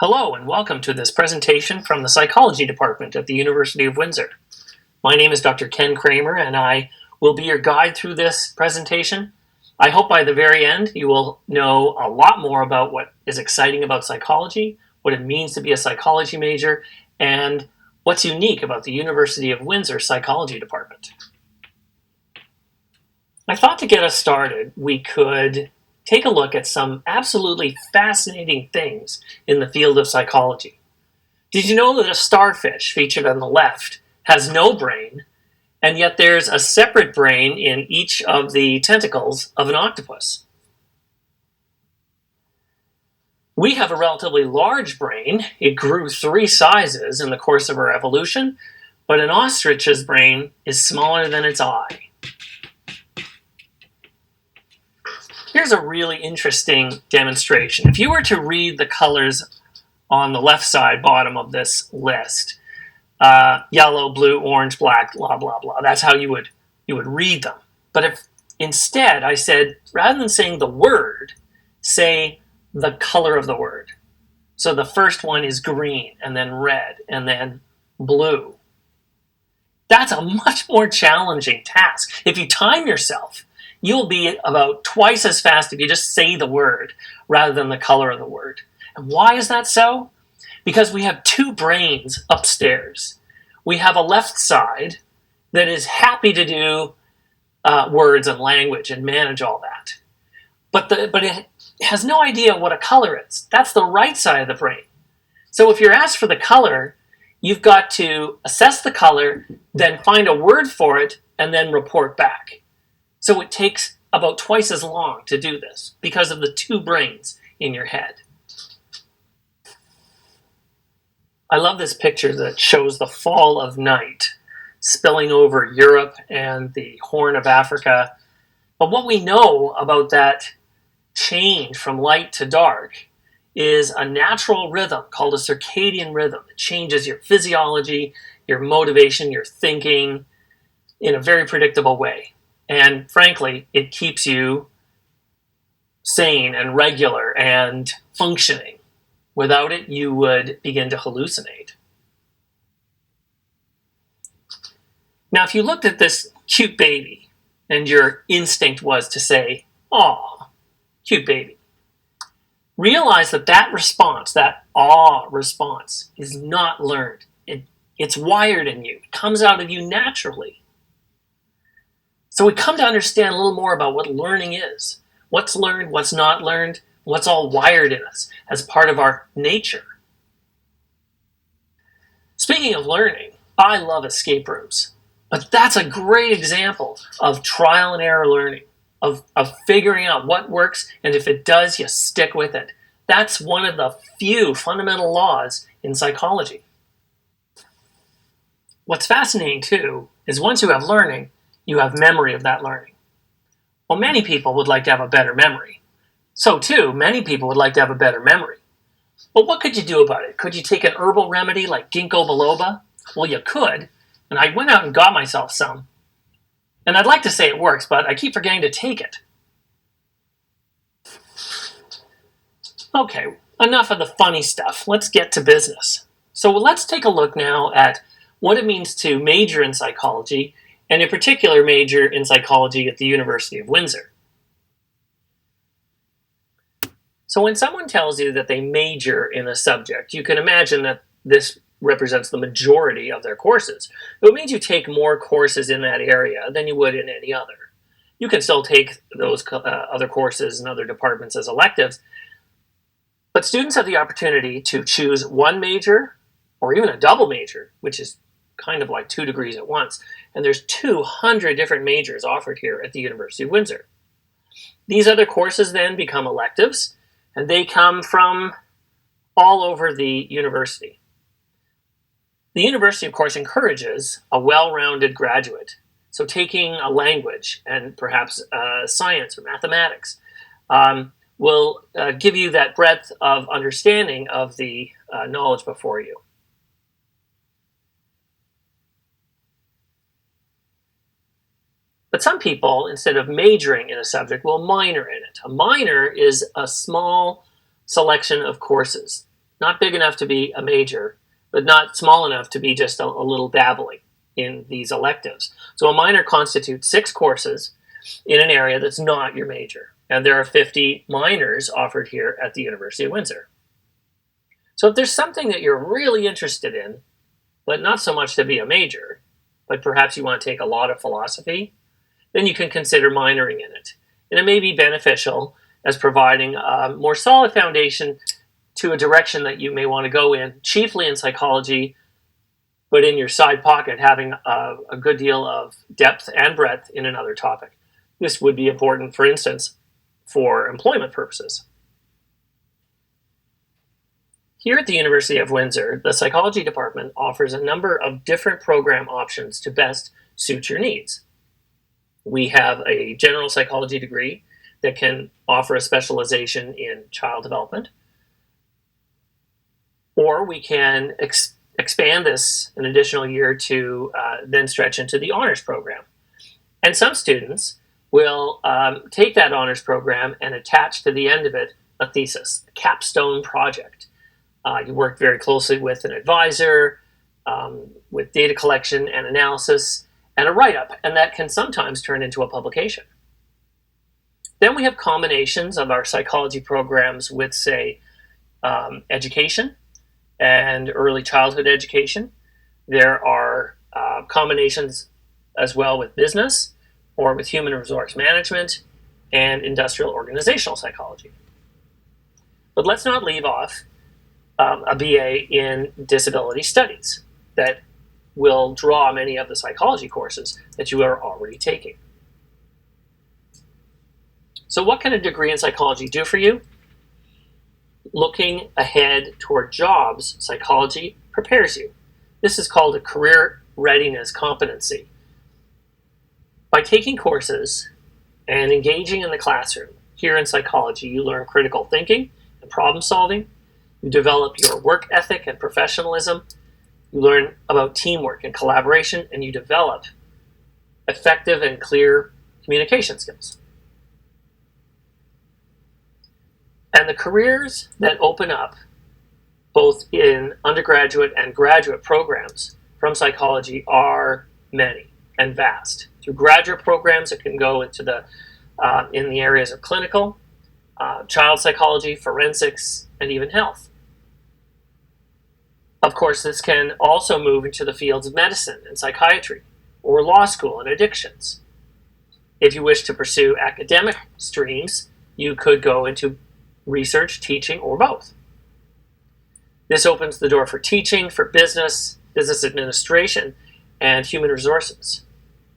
Hello and welcome to this presentation from the Psychology Department at the University of Windsor. My name is Dr. Ken Kramer and I will be your guide through this presentation. I hope by the very end you will know a lot more about what is exciting about psychology, what it means to be a psychology major, and what's unique about the University of Windsor Psychology Department. I thought to get us started we could take a look at some absolutely fascinating things in the field of psychology. Did you know that a starfish featured on the left has no brain, and yet there's a separate brain in each of the tentacles of an octopus? We have a relatively large brain. It grew 3 sizes in the course of our evolution, but an ostrich's brain is smaller than its eye. Here's a really interesting demonstration. If you were to read the colors on the left side bottom of this list, yellow, blue, orange, black, blah, blah, blah, that's how you would read them. But if instead I said, rather than saying the word, say the color of the word. So the first one is green, and then red, and then blue. That's a much more challenging task. If you time yourself, you'll be about twice as fast if you just say the word rather than the color of the word. And why is that so? Because we have 2 brains upstairs. We have a left side that is happy to do words and language and manage all that. But it has no idea what a color is. That's the right side of the brain. So if you're asked for the color, you've got to assess the color, then find a word for it, and then report back. So it takes about twice as long to do this because of the 2 brains in your head. I love this picture that shows the fall of night spilling over Europe and the Horn of Africa. But what we know about that change from light to dark is a natural rhythm called a circadian rhythm. It changes your physiology, your motivation, your thinking in a very predictable way. And frankly, it keeps you sane and regular and functioning. Without it, you would begin to hallucinate. Now, if you looked at this cute baby and your instinct was to say, "Aw, cute baby," realize that that response, that awe response, is not learned. It's wired in you. It comes out of you naturally. So we come to understand a little more about what learning is. What's learned, what's not learned, what's all wired in us as part of our nature. Speaking of learning, I love escape rooms. But that's a great example of trial and error learning, of figuring out what works, and if it does, you stick with it. That's one of the few fundamental laws in psychology. What's fascinating, too, is once you have learning, you have memory of that learning. Well, many people would like to have a better memory. So too, many people would like to have a better memory. But what could you do about it? Could you take an herbal remedy like ginkgo biloba? Well, you could, and I went out and got myself some. And I'd like to say it works, but I keep forgetting to take it. Okay, enough of the funny stuff. Let's get to business. So let's take a look now at what it means to major in psychology, and in particular major in psychology at the University of Windsor. So when someone tells you that they major in a subject, you can imagine that this represents the majority of their courses. It means you take more courses in that area than you would in any other. You can still take those other courses and other departments as electives, but students have the opportunity to choose one major or even a double major, which is kind of like 2 degrees at once. And there's 200 different majors offered here at the University of Windsor. These other courses then become electives, and they come from all over the university. The university, of course, encourages a well-rounded graduate. So taking a language and perhaps science or mathematics will give you that breadth of understanding of the knowledge before you. But some people, instead of majoring in a subject, will minor in it. A minor is a small selection of courses. not big enough to be a major, but not small enough to be just a little dabbling in these electives. So a minor constitutes 6 courses in an area that's not your major. And there are 50 minors offered here at the University of Windsor. So if there's something that you're really interested in, but not so much to be a major, but perhaps you want to take a lot of philosophy, then you can consider minoring in it. And it may be beneficial as providing a more solid foundation to a direction that you may want to go in, chiefly in psychology, but in your side pocket having a good deal of depth and breadth in another topic. This would be important, for instance, for employment purposes. Here at the University of Windsor, the psychology department offers a number of different program options to best suit your needs. We have a general psychology degree that can offer a specialization in child development, or we can expand this an additional year to then stretch into the honors program. And some students will take that honors program and attach to the end of it a thesis, a capstone project. You work very closely with an advisor, with data collection and analysis, and a write-up, and that can sometimes turn into a publication. Then we have combinations of our psychology programs with, say, education and early childhood education. There are combinations as well with business or with human resource management and industrial organizational psychology. But let's not leave off a BA in disability studies that will draw many of the psychology courses that you are already taking. So what can a degree in psychology do for you? Looking ahead toward jobs, psychology prepares you. This is called a career readiness competency. By taking courses and engaging in the classroom, here in psychology, you learn critical thinking and problem solving. You develop your work ethic and professionalism. You learn about teamwork and collaboration, and you develop effective and clear communication skills. And the careers that open up, both in undergraduate and graduate programs from psychology, are many and vast. Through graduate programs, it can go into in the areas of clinical, child psychology, forensics, and even health. Of course, this can also move into the fields of medicine and psychiatry, or law school and addictions. If you wish to pursue academic streams, you could go into research, teaching, or both. This opens the door for teaching, for business, business administration, and human resources.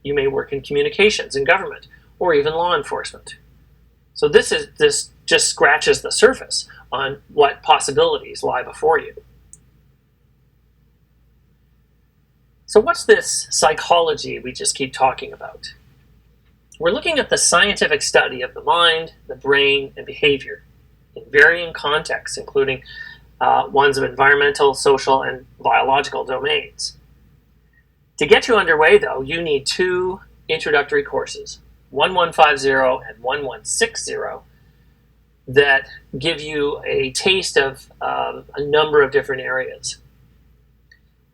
You may work in communications and government, or even law enforcement. So this just scratches the surface on what possibilities lie before you. So what's this psychology we just keep talking about? We're looking at the scientific study of the mind, the brain, and behavior in varying contexts, including ones of environmental, social, and biological domains. To get you underway, though, you need 2 introductory courses, 1150 and 1160, that give you a taste of a number of different areas.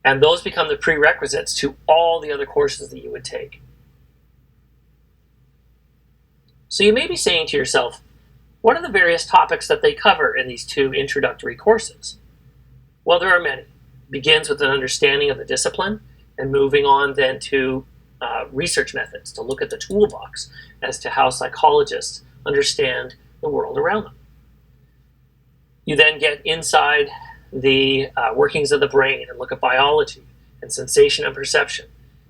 And those become the prerequisites to all the other courses that you would take. So you may be saying to yourself, what are the various topics that they cover in these 2 introductory courses? Well, there are many. It begins with an understanding of the discipline, and moving on then to research methods, to look at the toolbox as to how psychologists understand the world around them. You then get inside the workings of the brain and look at biology and sensation and perception.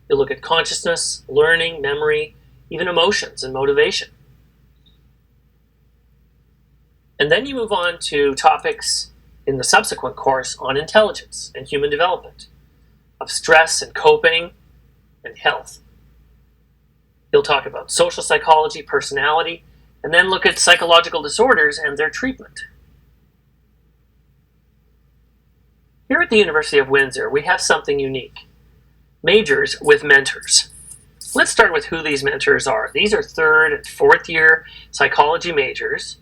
You look at consciousness, learning, memory, even emotions and motivation. And then you move on to topics in the subsequent course on intelligence and human development, of stress and coping and health. You'll talk about social psychology, personality, and then look at psychological disorders and their treatment. Here at the University of Windsor, we have something unique. Majors with mentors. Let's start with who these mentors are. These are 3rd and 4th year psychology majors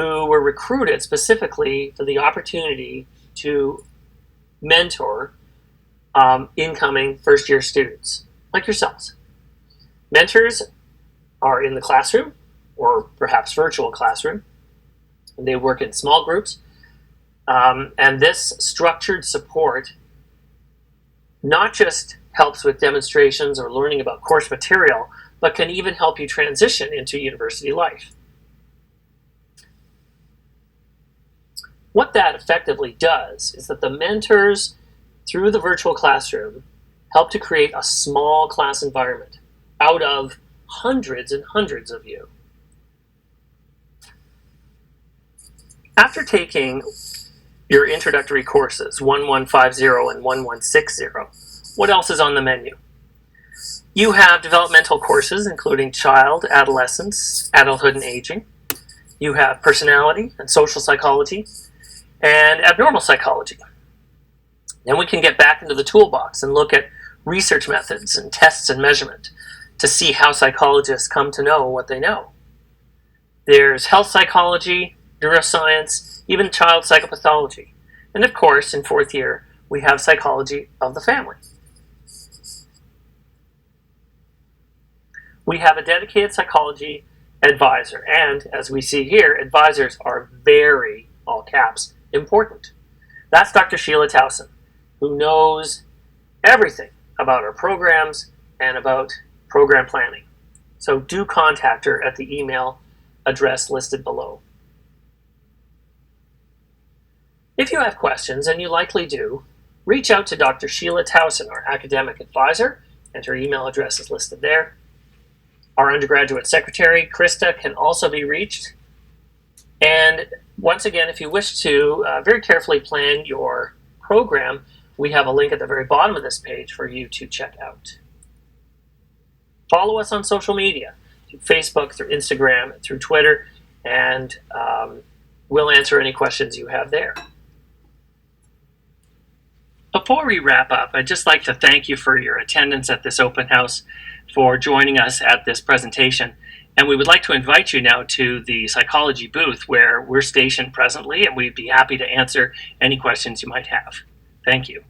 who were recruited specifically for the opportunity to mentor incoming first-year students like yourselves. Mentors are in the classroom or perhaps virtual classroom, and they work in small groups. And this structured support not just helps with demonstrations or learning about course material, but can even help you transition into university life. What that effectively does is that the mentors, through the virtual classroom, help to create a small class environment out of hundreds and hundreds of you. After taking your introductory courses, 1150 and 1160, what else is on the menu? You have developmental courses, including child, adolescence, adulthood and aging. You have personality and social psychology, and abnormal psychology. Then we can get back into the toolbox and look at research methods and tests and measurement to see how psychologists come to know what they know. There's health psychology, neuroscience, even child psychopathology. And of course, in fourth year, we have psychology of the family. We have a dedicated psychology advisor, and as we see here, advisors are very, all caps, important. That's Dr. Sheila Towson, who knows everything about our programs and about program planning. So do contact her at the email address listed below. If you have questions, and you likely do, reach out to Dr. Sheila Towson, our academic advisor, and her email address is listed there. Our undergraduate secretary, Krista, can also be reached. And once again, if you wish to very carefully plan your program, we have a link at the very bottom of this page for you to check out. Follow us on social media, through Facebook, through Instagram, through Twitter, and we'll answer any questions you have there. Before we wrap up, I'd just like to thank you for your attendance at this open house, for joining us at this presentation. And we would like to invite you now to the psychology booth where we're stationed presently, and we'd be happy to answer any questions you might have. Thank you.